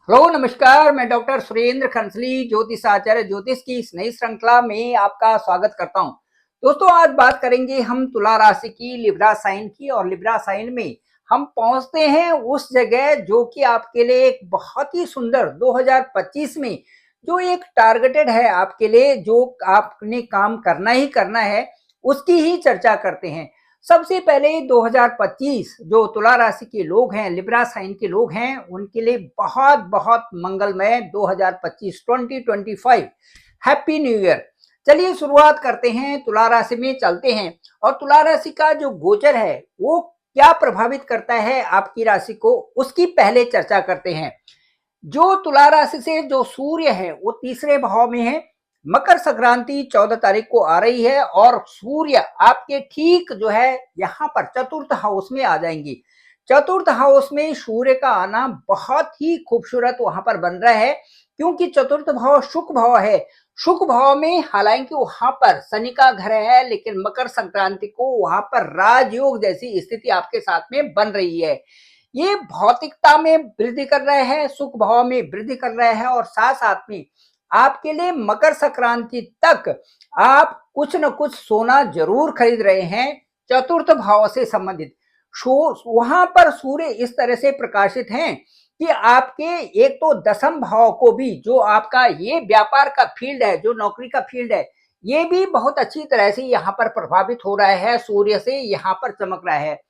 Hello नमस्कार, मैं doctor Surendra खंसली ज्योतिष आचार्य ज्योतिष की इस नई श्रृंखला में आपका स्वागत करता हूं। दोस्तों, आज बात करेंगे हम तुला राशि की, लिब्रा साइन की। और लिब्रा साइन में हम पहुंचते हैं उस जगह जो कि आपके लिए एक बहुत ही सुंदर 2025 में जो एक टारगेटेड है आपके लिए, जो आपने काम करना ही करना है, उसकी ही चर्चा करते हैं। सबसे पहले 2025 जो तुला राशि के लोग हैं, लिब्रा साइन के लोग हैं, उनके लिए बहुत बहुत मंगलमय 2025 2025। Happy new year. चलिए शुरुआत करते हैं, तुला राशि में चलते हैं और तुला राशि का जो गोचर है वो क्या प्रभावित करता है आपकी राशि को, उसकी पहले चर्चा करते हैं। जो तुला राशि से जो सूर्य है वो तीसरे भाव में है। मकर संक्रांति 14 तारीख को आ रही है और सूर्य आपके ठीक जो है यहाँ पर चतुर्थ हाउस में आ जाएंगी। चतुर्थ हाउस में सूर्य का आना बहुत ही खूबसूरत वहां पर बन रहा है, क्योंकि चतुर्थ भाव शुक्र भाव है। शुक्र भाव में हालांकि वहां पर शनि का घर है, लेकिन मकर संक्रांति को वहां पर राजयोग जैसी स्थिति आपके साथ में बन रही है। ये भौतिकता में वृद्धि कर रहे हैं, सुख भाव में वृद्धि कर रहे हैं, और साथ साथ में आपके लिए मकर संक्रांति तक आप कुछ न कुछ सोना जरूर खरीद रहे हैं चतुर्थ भाव से संबंधित। वहां पर सूर्य इस तरह से प्रकाशित हैं कि आपके एक तो दसम भाव को भी, जो आपका ये व्यापार का फील्ड है, जो नौकरी का फील्ड है, ये भी बहुत अच्छी तरह से यहाँ पर प्रभावित हो रहा है, सूर्य से यहाँ पर चमक रहा है।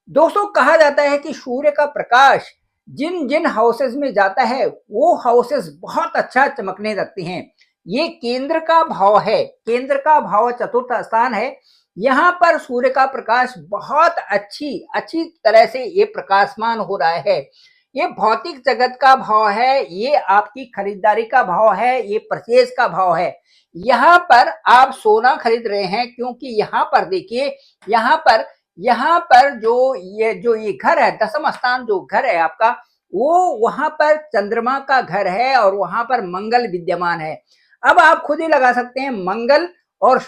दोस्तों, कहा जाता है कि सूर्य का प्रकाश जिन जिन हाउसेस में जाता है वो हाउसेस बहुत अच्छा चमकने लगते हैं। ये केंद्र का भाव है, केंद्र का भाव चतुर्थ स्थान है। यहाँ पर सूर्य का प्रकाश बहुत अच्छी अच्छी तरह से ये प्रकाशमान हो रहा है। ये भौतिक जगत का भाव है, ये आपकी खरीदारी का भाव है, ये परचेज का भाव है। यहाँ पर आप सोना खरीद रहे हैं, क्योंकि यहाँ पर देखिए, यहाँ पर जो ये घर है, दसम स्थान जो घर है आपका, वो वहां पर चंद्रमा का घर है और वहां पर मंगल विद्यमान है। अब आप खुद ही लगा सकते हैं, मंगल और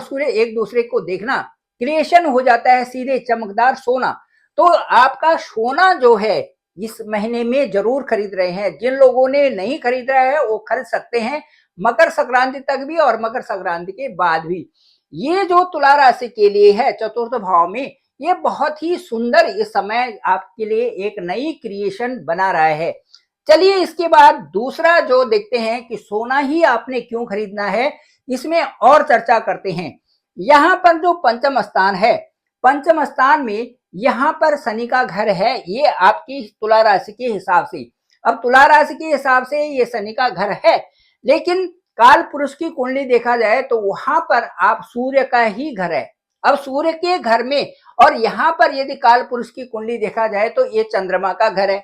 सूर्य एक दूसरे को देखना, क्रिएशन हो जाता है सीधे चमकदार सोना। तो आपका सोना जो है इस महीने में जरूर खरीद रहे हैं। जिन लोगों ने नहीं खरीदा है वो खरीद सकते हैं, मकर संक्रांति तक भी और मकर संक्रांति के बाद भी। ये जो तुला राशि के लिए है चतुर्थ भाव में, ये बहुत ही सुंदर इस समय आपके लिए एक नई क्रिएशन बना रहा है। चलिए इसके बाद दूसरा जो देखते हैं कि सोना ही आपने क्यों खरीदना है, इसमें और चर्चा करते हैं। यहाँ पर जो पंचम स्थान है, पंचम स्थान में यहाँ पर शनि का घर है, ये आपकी तुला राशि के हिसाब से। अब तुला राशि के हिसाब से ये शनि का घर है, लेकिन काल पुरुष की कुंडली देखा जाए तो वहां पर आप सूर्य का ही घर है। अब सूर्य के घर में, और यहाँ पर यदि काल पुरुष की कुंडली देखा जाए तो ये चंद्रमा का घर है।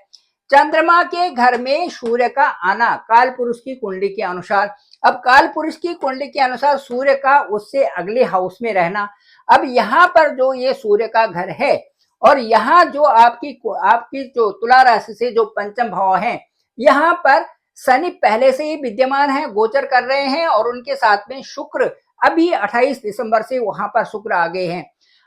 चंद्रमा के घर में सूर्य का आना काल पुरुष की कुंडली के अनुसार, अब काल पुरुष की कुंडली के अनुसार सूर्य का उससे अगले हाउस में रहना। अब यहाँ पर जो ये सूर्य का घर है, और यहाँ जो आपकी जो तुला राशि से जो पंचम भाव है, यहाँ पर शनि पहले से ही विद्यमान है, गोचर कर रहे हैं, और उनके साथ में शुक्र अभी 28 दिसंबर से वहां पर शुक्र आ गए हैं।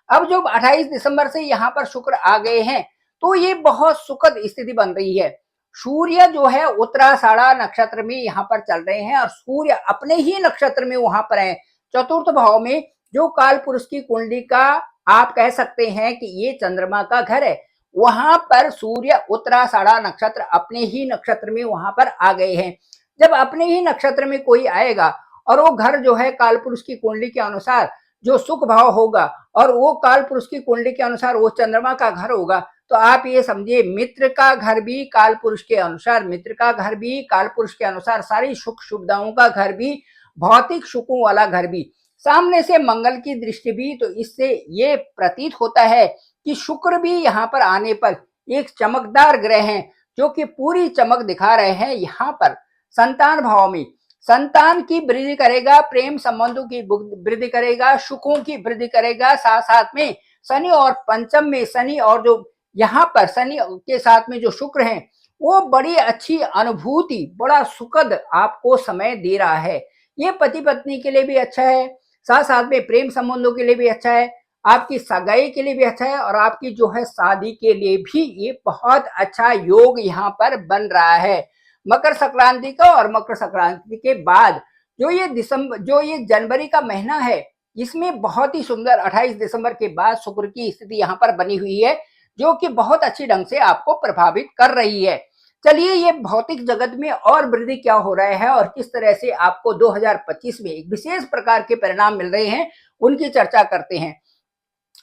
अब जब 28 दिसंबर से यहाँ पर शुक्र आ गए हैं तो ये बहुत सुखद स्थिति बन रही है। सूर्य जो है उत्तराषाढ़ा नक्षत्र में यहाँ पर चल रहे हैं, और सूर्य अपने ही नक्षत्र में वहां पर है, चतुर्थ भाव में, जो काल पुरुष की कुंडली का आप कह सकते हैं कि ये चंद्रमा का घर है। वहां पर सूर्य उत्तराषाढ़ा नक्षत्र अपने ही नक्षत्र में वहां पर आ गए हैं। जब अपने ही नक्षत्र में कोई आएगा और वो घर जो है काल पुरुष की कुंडली के अनुसार जो सुख भाव होगा, और वो काल पुरुष की कुंडली के अनुसार वो चंद्रमा का घर होगा, तो आप ये समझिए मित्र का घर भी काल पुरुष के अनुसार, मित्र का घर भी काल पुरुष के अनुसार, सारी सुख सुविधाओं का घर भी, भौतिक सुखों वाला घर भी, सामने से मंगल की दृष्टि भी। तो इससे ये प्रतीत होता है कि शुक्र भी यहाँ पर आने पर एक चमकदार ग्रह हैं, जो कि पूरी चमक दिखा रहे हैं। यहाँ पर संतान भाव में संतान की वृद्धि करेगा, प्रेम संबंधों की वृद्धि करेगा, सुखों की वृद्धि करेगा। साथ साथ में शनि और पंचम में शनि, और जो यहाँ पर शनि के साथ में जो शुक्र है, वो बड़ी अच्छी अनुभूति, बड़ा सुखद आपको समय दे रहा है। ये पति पत्नी के लिए भी अच्छा है, साथ साथ में प्रेम संबंधों के लिए भी अच्छा है। आपकी सगाई के लिए भी अच्छा है और आपकी जो है शादी के लिए भी ये बहुत अच्छा योग यहाँ पर बन रहा है। मकर संक्रांति का और मकर संक्रांति के बाद जो ये जनवरी का महीना है, इसमें बहुत ही सुंदर 28 दिसंबर के बाद शुक्र की स्थिति यहाँ पर बनी हुई है, जो कि बहुत अच्छी ढंग से आपको प्रभावित कर रही है। चलिए, ये भौतिक जगत में और वृद्धि क्या हो रहा है और किस तरह से आपको 2025 में एक विशेष प्रकार के परिणाम मिल रहे हैं, उनकी चर्चा करते हैं।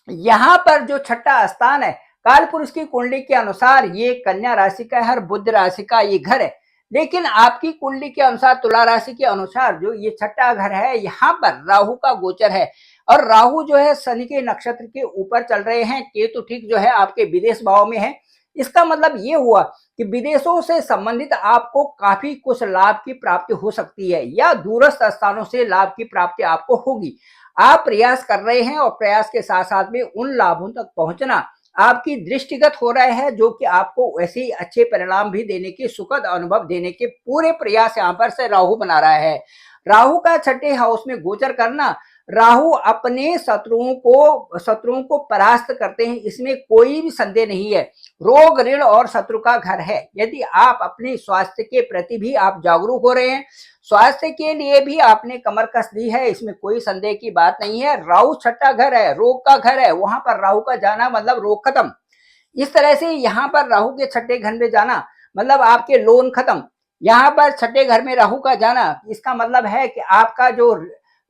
यहाँ पर जो छठा स्थान है, काल पुरुष की कुंडली के अनुसार ये कन्या राशि का है और बुध राशि का ये घर है। लेकिन आपकी कुंडली के अनुसार, तुला राशि के अनुसार जो ये छठा घर है, यहाँ पर राहु का गोचर है और राहु जो है शनि के नक्षत्र के ऊपर चल रहे हैं। केतु ठीक जो है आपके विदेश भाव में है। इसका मतलब ये हुआ कि विदेशों से संबंधित आपको काफी कुछ लाभ की प्राप्ति हो सकती है या दूरस्थ स्थानों से लाभ की प्राप्ति आपको होगी। आप प्रयास कर रहे हैं और प्रयास के साथ साथ में उन लाभों तक पहुंचना आपकी दृष्टिगत हो रहा है, जो कि आपको वैसे ही अच्छे परिणाम भी देने की, सुखद अनुभव देने के पूरे प्रयास यहाँ पर से राहु बना रहा है। राहु का छठे हाउस में गोचर करना, राहु अपने शत्रुओं को परास्त करते हैं, इसमें कोई भी संदेह नहीं है। रोग, ऋण और शत्रु का घर है। यदि आप अपने स्वास्थ्य के प्रति भी आप जागरूक हो रहे हैं, स्वास्थ्य के लिए भी आपने कमर कस दी है, इसमें कोई संदेह की बात नहीं है। राहु छठा घर है, रोग का घर है, वहां पर राहु का जाना मतलब रोग खत्म। इस तरह से यहाँ पर राहु के छठे घर में जाना मतलब आपके लोन खत्म। यहाँ पर छठे घर में राहु का जाना, इसका मतलब है कि आपका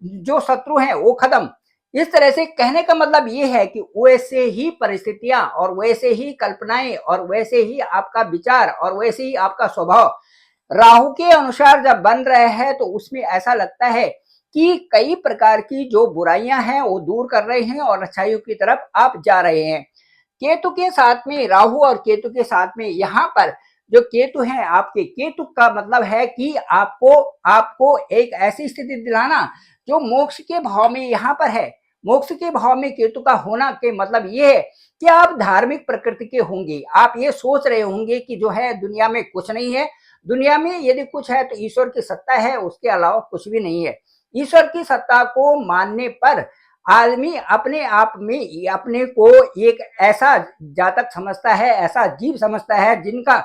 जो शत्रु हैं वो खत्म। इस तरह से कहने का मतलब ये है कि वैसे ही परिस्थितियां और वैसे ही कल्पनाएं और वैसे ही आपका विचार और वैसे ही आपका स्वभाव राहु के अनुसार जब बन रहे हैं, तो उसमें ऐसा लगता है कि कई प्रकार की जो बुराइयां हैं वो दूर कर रहे हैं और अच्छाइयों की तरफ आप जा रहे हैं। केतु के साथ में, राहु और केतु के साथ में यहाँ पर जो केतु है, आपके केतु का मतलब है कि आपको एक ऐसी स्थिति दिलाना जो मोक्ष के भाव में यहाँ पर है। मोक्ष के भाव में केतु का होना के मतलब ये है कि आप धार्मिक प्रकृति के होंगे। आप ये सोच रहे होंगे कि जो है दुनिया में कुछ नहीं है, दुनिया में यदि कुछ है तो ईश्वर की सत्ता है, उसके अलावा कुछ भी नहीं है। ईश्वर की सत्ता को मानने पर आदमी अपने आप में अपने को एक ऐसा जातक समझता है, ऐसा जीव समझता है जिनका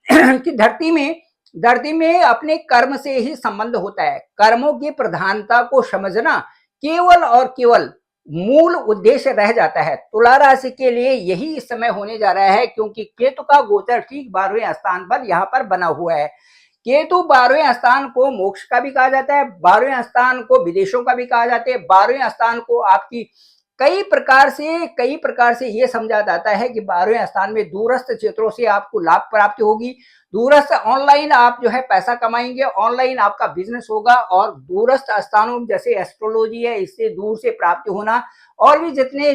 कि धरती में अपने कर्म से ही संबंध होता है। कर्मों की प्रधानता को समझना केवल और केवल मूल उद्देश्य रह जाता है। तुला राशि के लिए यही इस समय होने जा रहा है, क्योंकि केतु का गोचर ठीक 12वें स्थान पर यहाँ पर बना हुआ है। केतु 12वें स्थान को मोक्ष का भी कहा जाता है, 12वें स्थान को विदेशों का भी कहा जाता है, 12वें स्थान को आपकी कई प्रकार से ये समझा जाता है कि 12वें स्थान में दूरस्थ क्षेत्रों से आपको लाभ प्राप्ति होगी। दूरस्थ ऑनलाइन आप जो है पैसा कमाएंगे, ऑनलाइन आपका बिजनेस होगा और दूरस्थ स्थानों जैसे एस्ट्रोलॉजी है, इससे दूर से प्राप्ति होना और भी जितने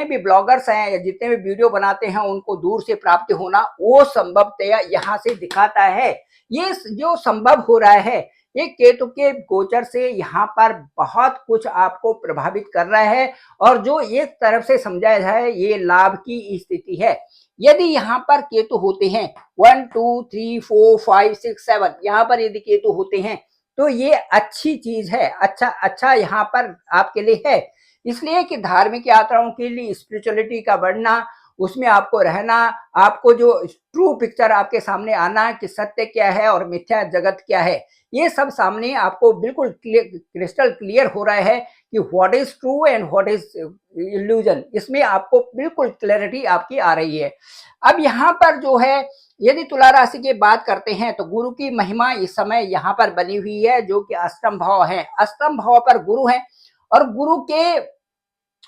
भी ब्लॉगर्स हैं या जितने भी वीडियो बनाते हैं उनको दूर से प्राप्ति होना, वो संभवतया यहाँ से दिखाता है। ये जो संभव हो रहा है, ये केतु के गोचर से यहाँ पर बहुत कुछ आपको प्रभावित कर रहा है और जो एक तरफ से समझाया जाए ये लाभ की स्थिति है। यदि यहाँ पर केतु होते हैं 1 2 3 4 5 6 7, यहाँ पर यदि केतु होते हैं तो ये अच्छी चीज है, अच्छा यहाँ पर आपके लिए है। इसलिए कि धार्मिक यात्राओं के लिए स्पिरिचुअलिटी का बढ़ना, उसमें आपको रहना, आपको जो ट्रू पिक्चर आपके सामने आना कि सत्य क्या है और मिथ्या जगत क्या है, ये सब सामने आपको बिल्कुल क्रिस्टल क्लियर हो रहा है कि what is true and what is illusion. इसमें आपको बिल्कुल क्लैरिटी आपकी आ रही है। अब यहाँ पर जो है, यदि तुला राशि की बात करते हैं तो गुरु की महिमा इस समय यहाँ पर बनी हुई है, जो कि अष्टम भाव है। अष्टम भाव पर गुरु है और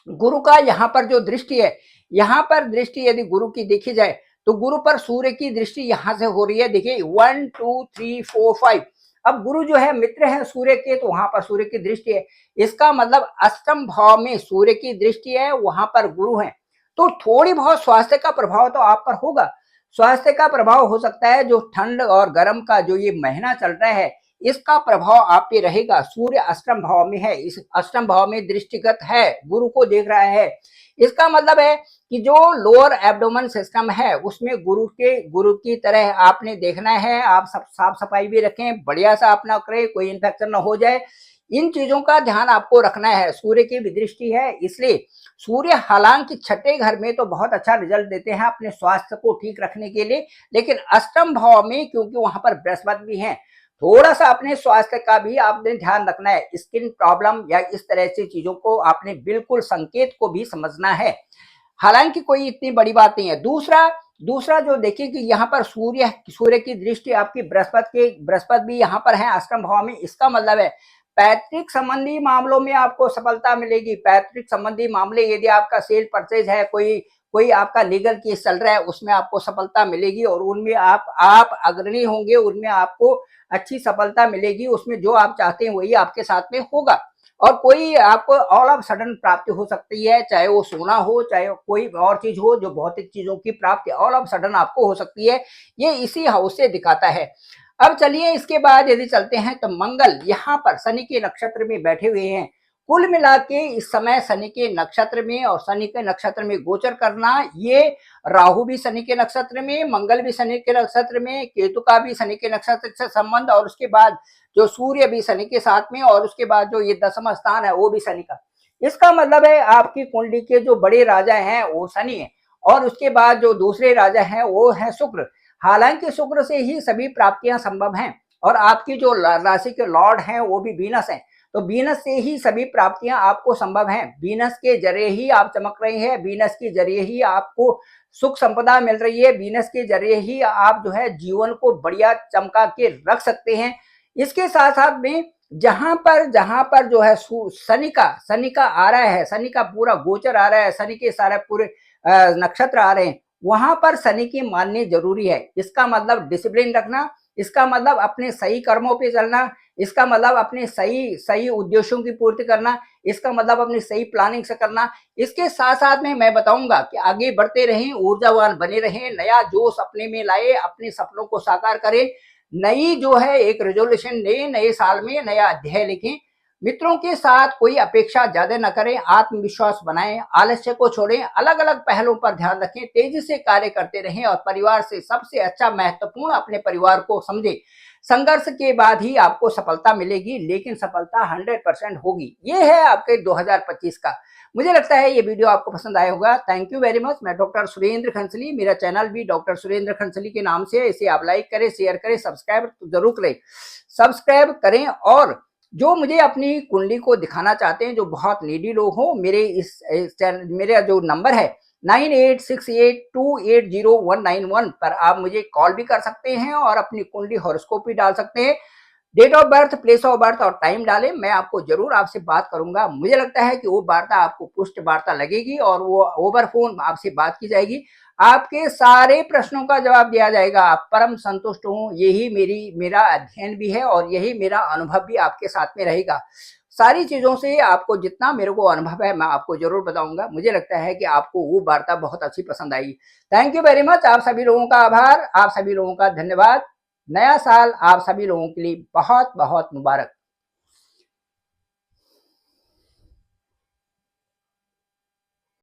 गुरु का यहाँ पर जो दृष्टि है, यहाँ पर दृष्टि यदि गुरु की देखी जाए तो गुरु पर सूर्य की दृष्टि यहाँ से हो रही है। देखिए 1 2 3 4 5। अब गुरु जो है मित्र है सूर्य के, तो वहां पर सूर्य की दृष्टि है। इसका मतलब अष्टम भाव में सूर्य की दृष्टि है, वहां पर गुरु है। तो थोड़ी बहुत स्वास्थ्य का प्रभाव तो आप पर होगा। स्वास्थ्य का प्रभाव हो सकता है, जो ठंड और गर्म का जो ये महीना चल रहा है इसका प्रभाव आप पे रहेगा। सूर्य अष्टम भाव में है, इस अष्टम भाव में दृष्टिगत है, गुरु को देख रहा है। इसका मतलब है कि जो लोअर एब्डोमेन सिस्टम है उसमें गुरु की तरह आपने देखना है। आप सब साफ सफाई भी रखें, बढ़िया सा अपना करें, कोई इन्फेक्शन ना हो जाए। इन चीजों का ध्यान आपको रखना है। सूर्य की भी दृष्टि है, इसलिए सूर्य हालांकि छठे घर में तो बहुत अच्छा रिजल्ट देते हैं अपने स्वास्थ्य को ठीक रखने के लिए, लेकिन अष्टम भाव में क्योंकि वहां पर बृहस्पति भी है, थोड़ा सा अपने स्वास्थ्य का भी आपने ध्यान रखना है। स्किन प्रॉब्लम या इस तरह से चीजों को आपने बिल्कुल संकेत को भी समझना है, हालांकि कोई इतनी बड़ी बात नहीं है। दूसरा दूसरा जो देखिए कि यहाँ पर सूर्य की दृष्टि आपकी बृहस्पति भी यहाँ पर है अष्टम भाव में। इसका मतलब है पैतृक संबंधी मामलों में आपको सफलता मिलेगी। पैतृक संबंधी मामले, यदि आपका सेल परचेज है, कोई कोई आपका लीगल केस चल रहा है, उसमें आपको सफलता मिलेगी और उनमें आप अग्रणी होंगे, उनमें आपको अच्छी सफलता मिलेगी। उसमें जो आप चाहते हैं वही आपके साथ में होगा। और कोई आपको ऑल ऑफ सडन प्राप्ति हो सकती है, चाहे वो सोना हो, चाहे कोई और चीज हो, जो भौतिक चीजों की प्राप्ति ऑल ऑफ सडन आपको हो सकती है। ये इसी हाउस से दिखाता है। अब चलिए इसके बाद यदि चलते हैं तो मंगल यहाँ पर शनि के नक्षत्र में बैठे हुए हैं। कुल मिला के इस समय शनि के नक्षत्र में और शनि के नक्षत्र में गोचर करना, ये राहु भी शनि के नक्षत्र में, मंगल भी शनि के नक्षत्र में, केतु का भी शनि के नक्षत्र से संबंध, और उसके बाद जो सूर्य भी शनि के साथ में, और उसके बाद जो ये 10वां स्थान है वो भी शनि का। इसका मतलब है आपकी कुंडली के जो बड़े राजा हैं वो शनि है, और उसके बाद जो दूसरे राजा हैं वो है शुक्र। हालांकि शुक्र से ही सभी प्राप्तियां संभव हैं, और आपकी जो राशि के लॉर्ड हैं वो भी वीनस हैं, तो वीनस से ही सभी प्राप्तियां आपको संभव हैं। वीनस के जरिए ही आप चमक रहे हैं, वीनस के जरिए ही आपको सुख संपदा मिल रही है, वीनस के जरिए ही आप जो है जीवन को बढ़िया चमका के रख सकते हैं। इसके साथ साथ में जहां पर जो है शनि का आ रहा है, शनि का पूरा गोचर आ रहा है, शनि के सारे पूरे नक्षत्र आ रहे हैं, वहां पर शनि की माननी जरूरी है। इसका मतलब डिसिप्लिन रखना, इसका मतलब अपने सही कर्मों पे चलना, इसका मतलब अपने सही सही उद्देश्यों की पूर्ति करना, इसका मतलब अपनी सही प्लानिंग से करना। इसके साथ साथ में मैं बताऊंगा कि आगे बढ़ते रहें, ऊर्जावान बने रहें, नया जोश अपने में लाए, अपने सपनों को साकार करें, नई जो है एक रेजोल्यूशन ले, नए साल में नया अध्याय लिखें। मित्रों के साथ कोई अपेक्षा ज्यादा न करें, आत्मविश्वास बनाएं, आलस्य को छोड़ें, अलग अलग पहलों पर ध्यान रखें, तेजी से कार्य करते रहें और परिवार से सबसे अच्छा महत्वपूर्ण अपने परिवार को समझें। संघर्ष के बाद ही आपको सफलता मिलेगी, लेकिन सफलता 100% होगी। ये है आपके 2025 का। मुझे लगता है ये वीडियो आपको पसंद आया होगा। Thank you very much. मैं डॉक्टर सुरेंद्र खंसली, मेरा चैनल भी डॉक्टर सुरेंद्र खंसली के नाम से है। इसे आप लाइक करें, शेयर करें, सब्सक्राइब जरूर करें, सब्सक्राइब करें। और जो मुझे अपनी कुंडली को दिखाना चाहते हैं, जो बहुत नीडी लोग हो, मेरे इस चैनल, मेरा जो नंबर है 9868280191 पर आप मुझे कॉल भी कर सकते हैं और अपनी कुंडली हॉरोस्कोप भी डाल सकते हैं। Date of birth, place of birth और टाइम डालें, मैं आपको जरूर आपसे बात करूंगा। मुझे लगता है कि वो वार्ता आपको पुष्ट वार्ता लगेगी और वो ओवर फोन आपसे बात की जाएगी, आपके सारे प्रश्नों का जवाब दिया जाएगा। आप परम संतुष्ट हूं, यही मेरा अध्ययन भी है और यही मेरा अनुभव भी आपके साथ में रहेगा। सारी चीजों से आपको जितना मेरे को अनुभव है मैं आपको जरूर बताऊंगा। मुझे लगता है कि आपको वो वार्ता बहुत अच्छी पसंद आएगी। Thank you very much. आप सभी लोगों का आभार, आप सभी लोगों का धन्यवाद। नया साल आप सभी लोगों के लिए बहुत बहुत मुबारक।